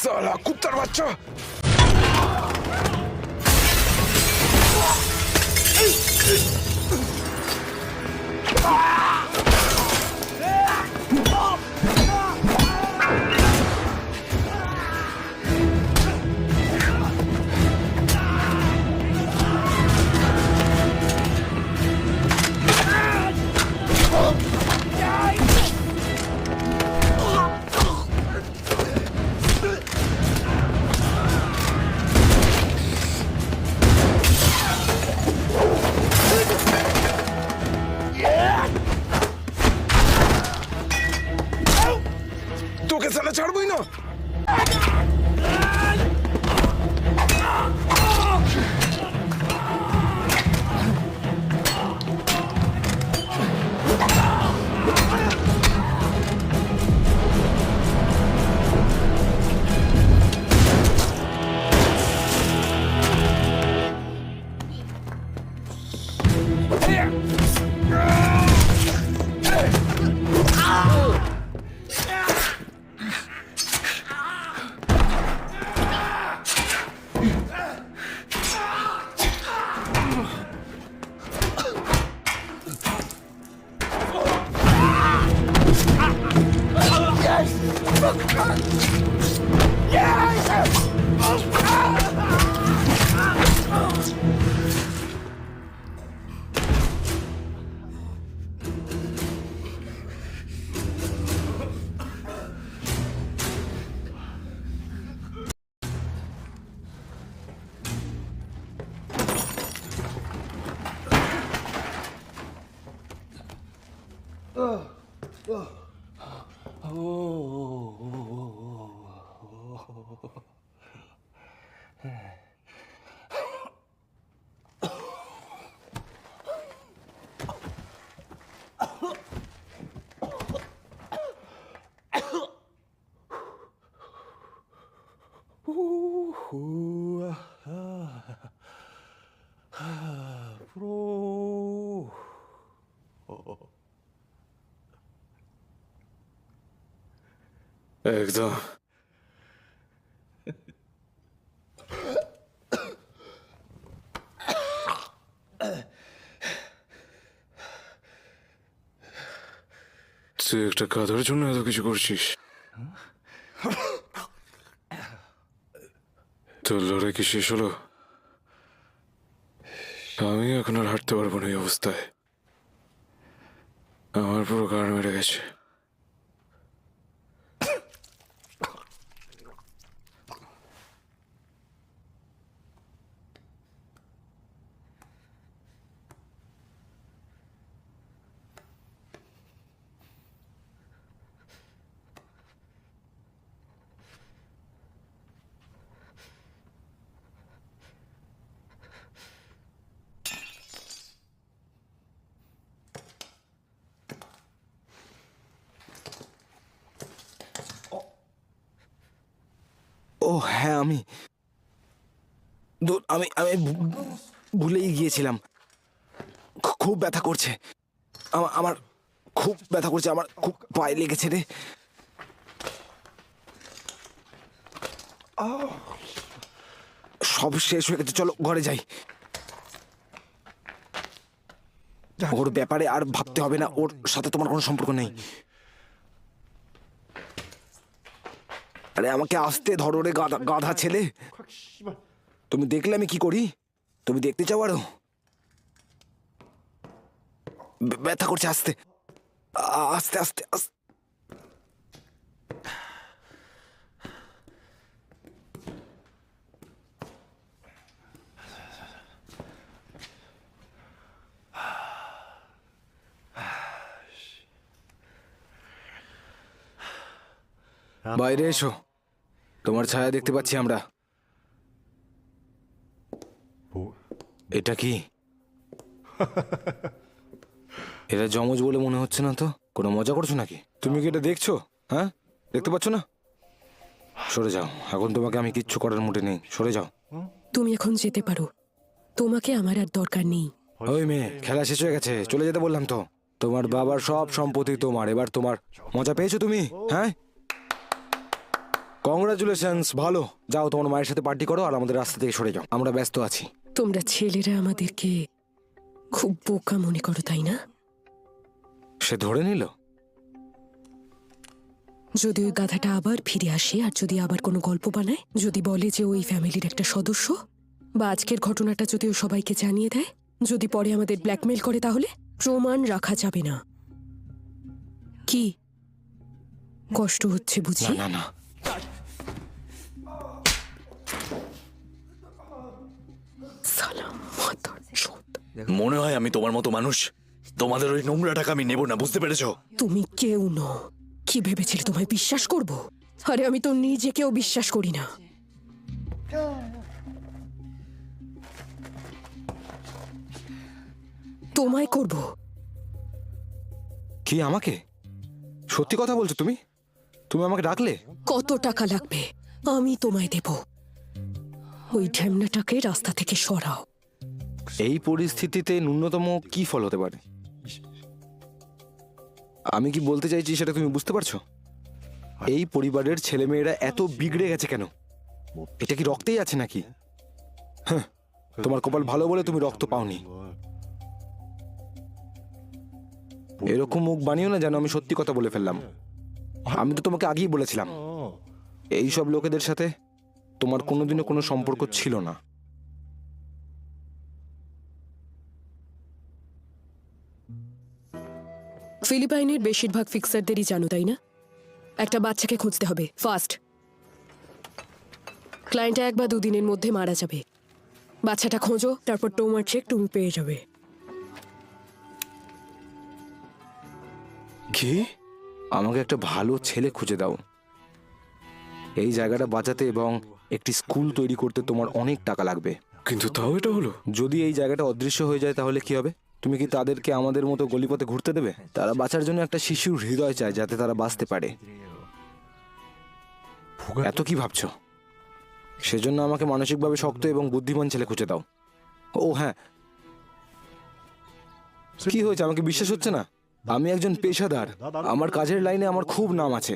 সালা কুত্তার বাচ্চা! তোকে সালা ছাড়বই না। একদম তুই একটা কাঁধার জন্য এত কিছু করছিস? তোর লড়াই কি শেষ হলো? আমি এখন আর হাঁটতে পারবো না এই অবস্থায়। আমার পুরো গাড় মেরে গেছে। ও হ্যাঁ, আমি আমি আমি ভুলেই গিয়েছিলাম। খুব ব্যথা করছে আমার, খুব ব্যথা করছে আমার, খুব পায়ে লেগেছে রে। সব শেষ হয়ে গেছে, চলো ঘরে যাই। ওর ব্যাপারে আর ভাবতে হবে না, ওর সাথে তোমার কোনো সম্পর্ক নেই। আরে আমাকে আসতে ধরো রে গাধা ছেলে। তুমি দেখলে আমি কি করি? তুমি দেখতে চাও আরো? ব্যথা করছে, আস্তে আস্তে আস্তে আস্তে। বাইরে এসো, তোমার ছায়া দেখতে পাচ্ছি আমরা। এটা কি? এটা জমজ বলে মনে হচ্ছে না তো। কোনো মজা করছো নাকি? তুমি কি এটা দেখছো? হ্যাঁ, দেখতে পাচ্ছ না? সরে যাও, এখন তোমাকে আমি কিচ্ছু করার মুডে নেই, সরে যাও। তুমি এখন যেতে পারো, তোমাকে আমার আর দরকার নেই। ওই মেয়ে, খেলা শেষ হয়ে গেছে, চলে যেতে বললাম তো। তোমার বাবার সব সম্পত্তি তোমার, এবার তোমার মজা পেয়েছো তুমি? হ্যাঁ, কংগ্রাচুলেশনস, ভালো। যাও তোমার মায়ের সাথে পার্টি করো আর আমাদের রাস্তা থেকে সরে যাও, আমরা ব্যস্ত আছি। তোমরা ছেলেরা আমাদেরকে খুব বোকা মনে করো, তাই না? সে ধরে নিল। যদি ওই গাধাটা আবার ফিরে আসে আর যদি আবার কোনো গল্প বানায়, যদি বলে যে ওই ফ্যামিলির একটা সদস্য, বা আজকের ঘটনাটা যদি ও সবাইকে জানিয়ে দেয়, যদি পরে আমাদের ব্ল্যাকমেল করে, তাহলে প্রমাণ রাখা যাবে না। কি কষ্ট হচ্ছে না বুঝি? না না, সালাম মাতার চোদ। মনে হয় আমি তোমার মতো মানুষ। তোমাদের ওই নোংরা টাকা আমি নেব না, বুঝতে পেরেছো? তুমি কেউ নও। কি ভেবেছিলে তোমায় বিশ্বাস করব? আরে আমি তো নিজেকেও বিশ্বাস করি না। তোমায় করব। কি আমাকে? সত্যি কথা বলছো তুমি? তুমি আমাকে ডাকলে? কত টাকা লাগবে আমি তোমায় দেব। ওই ঢ্যামনাটাকে রাস্তা থেকে সরাও। এই পরিস্থিতিতে ন্যূনতম কি ফল হতে পারে? আমি কি বলতে চাইছি সেটা তুমি বুঝতে পারছো? এই পরিবারের ছেলেমেয়েরা এত বিগড়ে গেছে কেন? এটা কি রক্তেই আছে নাকি? হ্যাঁ, তোমার কপাল ভালো বলে তুমি রক্ত পাওনি। এরকম মুখ বানিও না যেন আমি সত্যি কথা বলে ফেললাম। আমি তো তোমাকে আগেই বলেছিলাম এই সব লোকেদের সাথে তোমার কোনোদিনও কোনো সম্পর্ক ছিল না। ফিলিপাইনের বেশিরভাগ ফিক্সারদেরই জানো, তাই না? একটা বাচ্চাকে খুঁজতে হবে ফাস্ট। ক্লায়েন্টটা 1 বা 2 দিনের মধ্যে মারা যাবে। বাচ্চাটা খোঁজো, তারপর তোমার চেক তুমি পেয়ে যাবে। কি? আমাকে একটা ভালো ছেলে খুঁজে দাও। এই জায়গাটা বাঁচাতে এবং একটি স্কুল তৈরি করতে তোমার অনেক টাকা লাগবে। কিন্তু তাও এটা হলো। যদি এই জায়গাটা অদৃশ্য হয়ে যায় তাহলে কি হবে? তুমি কি তাদেরকে আমাদের মতো গলিপথে ঘুরতে দেবে? তারা বাঁচার জন্য একটা শিশুর হৃদয় চায় যাতে তারা বাঁচতে পারে। এত কি ভাবছো? সেজন্য আমাকে মানসিকভাবে শক্ত এবং বুদ্ধিমান ছেলে খুঁজে দাও। ও হ্যাঁ, কি হয়েছে? আমাকে বিশ্বাস হচ্ছে না? আমি একজন পেশাদার, আমার কাজের লাইনে আমার খুব নাম আছে,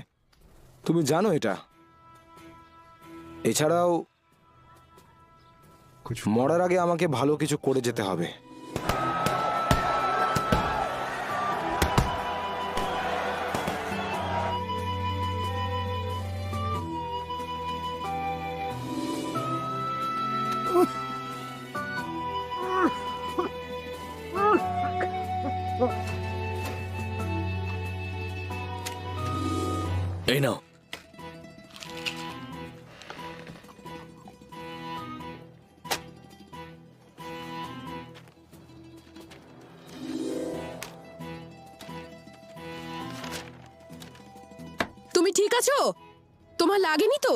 তুমি জানো এটা। এছাড়াও মরার আগে আমাকে ভালো কিছু করে যেতে হবে। এই নাও। তুমি ঠিক আছো? তোমার লাগেনি তো?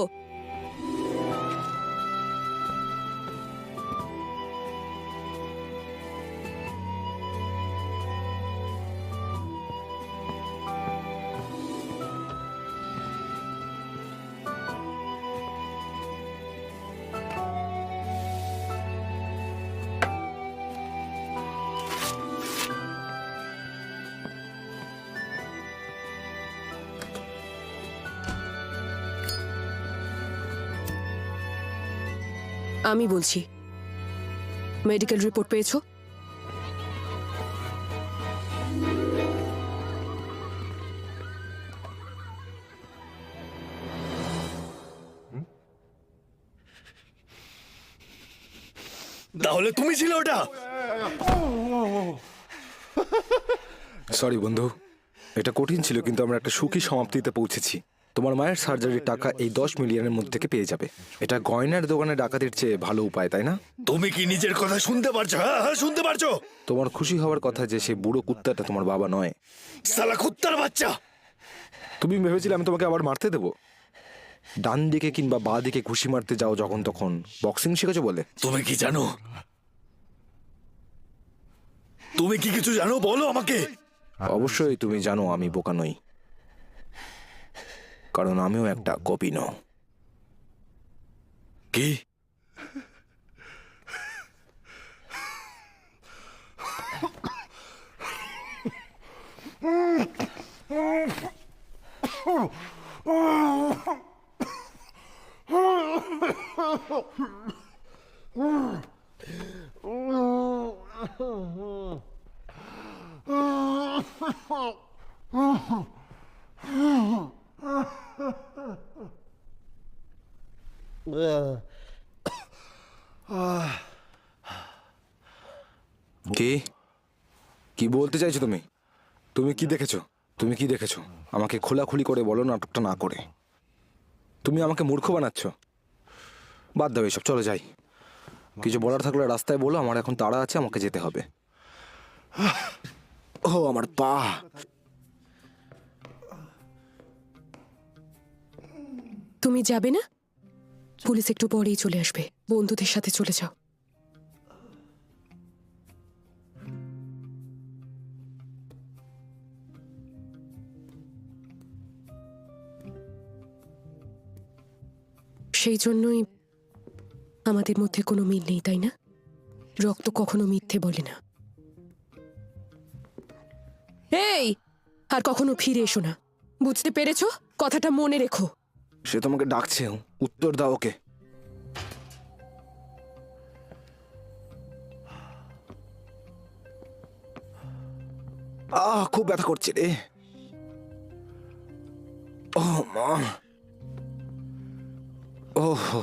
আমি বলছি, মেডিকেল রিপোর্ট পেয়েছো? তাহলে তুমি ছিল ওটা? সরি বন্ধু, এটা কঠিন ছিল কিন্তু আমরা একটা সুখী সমাপ্তিতে পৌঁছেছি। তোমার মায়ের সার্জারির টাকা এই 10 মিলিয়নের মধ্যে থেকে পেয়ে যাবে। এটা গয়নার দোকানে ডাকাতির চেয়ে ভালো উপায়, তাই না? তুমি কি নিজের কথা শুনতে পারছো? হ্যাঁ হ্যাঁ, শুনতে পারছো? তোমার খুশি হওয়ার কথা যে সে বুড়ো কুত্তাটা তোমার বাবা নয়। শালা কুত্তার বাচ্চা! তুমি ভেবেছিলে আমি তোমাকে আবার মারতে দেবো? ডান দিকে কিংবা বাঁ দিকে ঘুষি মারতে যাও যখন তখন। বক্সিং শিখেছো বলে? তুমি কি জানো? তুমি কি কিছু জানো? বলো আমাকে। অবশ্যই তুমি জানো আমি বোকা নই, কারণ আমিও একটা কপিনো। কি? কি কি বলতে চাইছো তুমি? তুমি কি দেখেছো? তুমি কি দেখেছো? আমাকে খোলাখুলি করে বলো, নাটকটা না করে। তুমি আমাকে মূর্খ বানাচ্ছ। বাদ দাও এসব, চলো যাই। কিছু বলার থাকলে রাস্তায় বলো, আমার এখন তাড়া আছে, আমাকে যেতে হবে। ও আমার পা। তুমি যাবে না? পুলিশ একটু পরেই চলে আসবে, বন্ধুদের সাথে চলে যাও। সেই জন্যই আমাদের মধ্যে কোনো মিল নেই, তাই না? রক্ত কখনো মিথ্যে বলে না। এই, আর কখনো ফিরে এসো না, বুঝতে পেরেছো? কথাটা মনে রেখো। সে তোমাকে ডাকছে, উত্তর দাও ওকে। খুব ব্যথা করছে রে। ও মা, ওহো।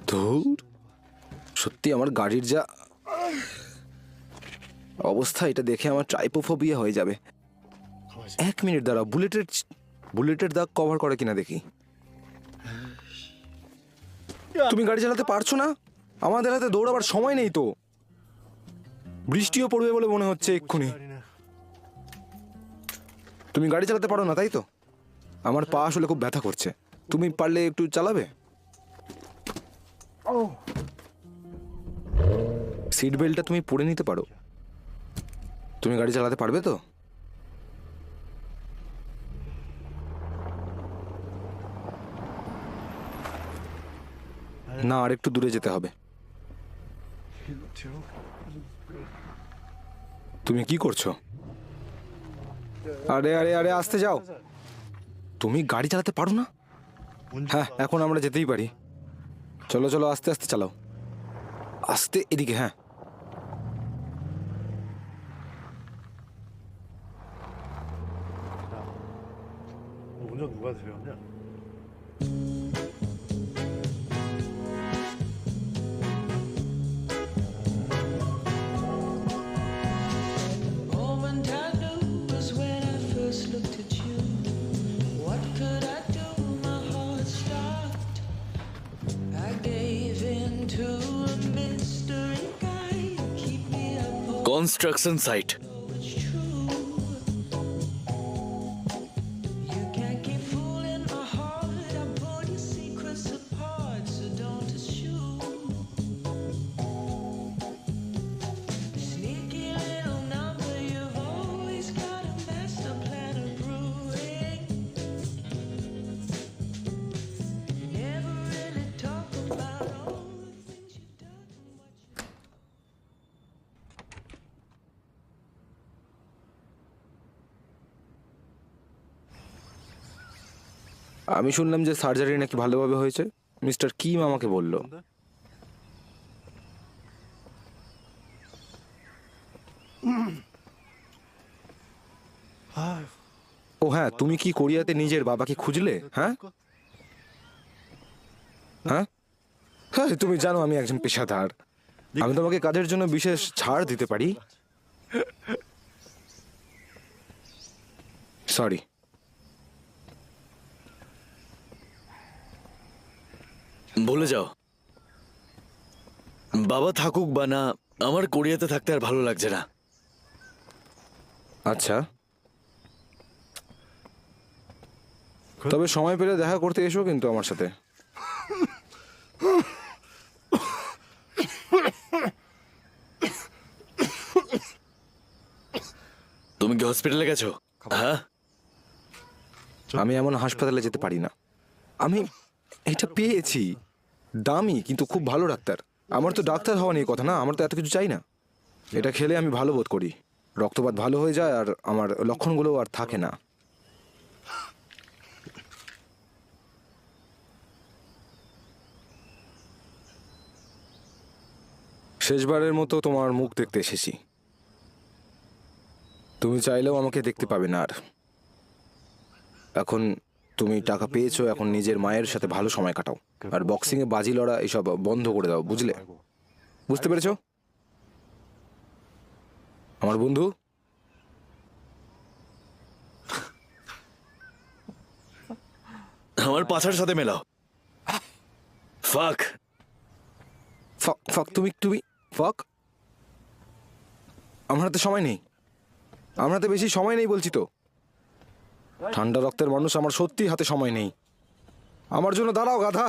ধুর, সত্যি আমার গাড়ির যা অবস্থা, এটা দেখে আমার ট্রাইপোফোবিয়া হয়ে যাবে। 1 মিনিট দাঁড়া, বুলেটের দাগ কভার করে কিনা দেখি। তুমি গাড়ি চালাতে পারছো না? আমাদের হাতে দৌড়াবার সময় নেই তো। বৃষ্টিও পড়বে বলে মনে হচ্ছে এক্ষুনি। তুমি গাড়ি চালাতে পারো না, তাই তো? আমার পা আসলে খুব ব্যথা করছে। তুমি পারলে একটু চালাবে? সিট বেল্টটা তুমি পরে নিতে পারো। তুমি গাড়ি চালাতে পারবে তো? না, আর একটু দূরে যেতে হবে। তুমি কি করছো? আরে আরে আরে, আসতে যাও। তুমি গাড়ি চালাতে পারো না? হ্যাঁ, এখন আমরা যেতেই পারি। চলো চলো, আস্তে আস্তে চালাও। আস্তে, এদিকে। হ্যাঁ, 운전 누가 들였냐? Moment I knew was when I first looked at you. What could I do? My heart stopped. I gave in to a mystery guy. Keep me up, construction site. oh, it's true. You can't keep fooling my heart. I pull your secrets apart, so don't assume. Sneaky little number, you've always got a master plan of brewing. Never really talk about all the things you've done and what you আমি শুনলাম যে surgery নাকি ভালোভাবে হয়েছে। Mister Kim আমাকে বলল। ও হ্যাঁ, তুমি কি কোরিয়াতে নিজের বাবাকে খুঁজলে? হ্যাঁ হ্যাঁ হ্যাঁ, তুমি জানো আমি একজন পেশাদার। আমি তোমাকে কাজের জন্য বিশেষ ছাড় দিতে পারি। সরি। বলে যাও। বাবা থাকুক বা না, আমার কোরিয়াতে থাকতে আর ভালো লাগছে না। আচ্ছা, তবে সময় পেলে দেখা করতে এসো কিন্তু আমার সাথে। তুমি কি হসপিটালে গেছো? হ্যাঁ, আমি এমন হাসপাতালে যেতে পারি না। আমি এটা পেয়েছি, দামি কিন্তু খুব ভালো ডাক্তার। আমার তো ডাক্তার হওয়া নিয়ে কথা না, আমার তো এত কিছু চাই না। এটা খেলে আমি ভালো বোধ করি, রক্তপাত ভালো হয়ে যায় আর আমার লক্ষণগুলো আর থাকে না। শেষবারের মতো তোমার মুখ দেখতে এসেছি। তুমি চাইলেও আমাকে দেখতে পাবে না আর। এখন তুমি টাকা পেয়েছো, এখন নিজের মায়ের সাথে ভালো সময় কাটাও। আর বক্সিংয়ে বাজি লড়া এসব বন্ধ করে দাও, বুঝলে? বুঝতে পেরেছো আমার বন্ধু? আমার পাছার সাথে মেলাও। ফাক। ফাক ফাক তুমি তুমি ফাক। আমার হাতে সময় নেই, আমার হাতে বেশি সময় নেই বলছি তো। ঠান্ডা রক্তের মানুষ, আমার সত্যি হাতে সময় নেই। আমার জন্য দাঁড়াও গাধা।